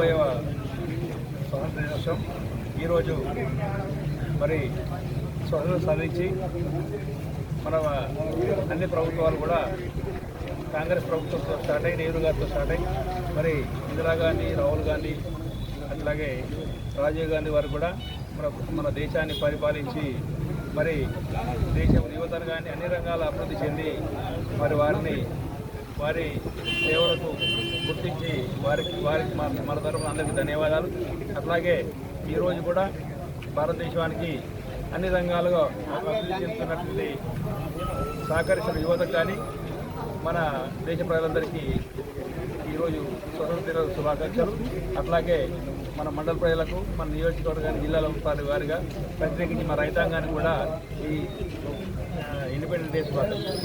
70వ స్వాతంత్ర దినోత్సవం ఈరోజు మరి స్వాతంత్రం సాధించి మన అన్ని ప్రభుత్వాలు కూడా కాంగ్రెస్ ప్రభుత్వంతో స్టార్ట్ అయ్యి, నెహ్రూ గారితో స్టార్ట్ అయ్యి, మరి ఇందిరాగాంధీ, రాహుల్ గాంధీ, అట్లాగే రాజీవ్ గాంధీ వారు కూడా మన దేశాన్ని పరిపాలించి మరి దేశం యువతను కానీ అన్ని రంగాల అభివృద్ధి చెంది మరి వారి సేవలకు గుర్తించి వారికి మన తరఫున అందరికీ ధన్యవాదాలు. అట్లాగే ఈరోజు కూడా భారతదేశానికి అన్ని రంగాలుగా అభివృద్ధి చెందుతున్నటువంటి సహకరిస్తున్న యువతకు కానీ మన దేశ ప్రజలందరికీ ఈరోజు స్వతంత్ర శుభాకాంక్షలు. అట్లాగే మన మండల ప్రజలకు, మన నియోజకవర్గానికి, జిల్లాల వారిగా ప్రత్యేకించి మన రైతాంగానికి కూడా ఈ ఇండిపెండెన్స్ డే శుభాకాంక్షలు.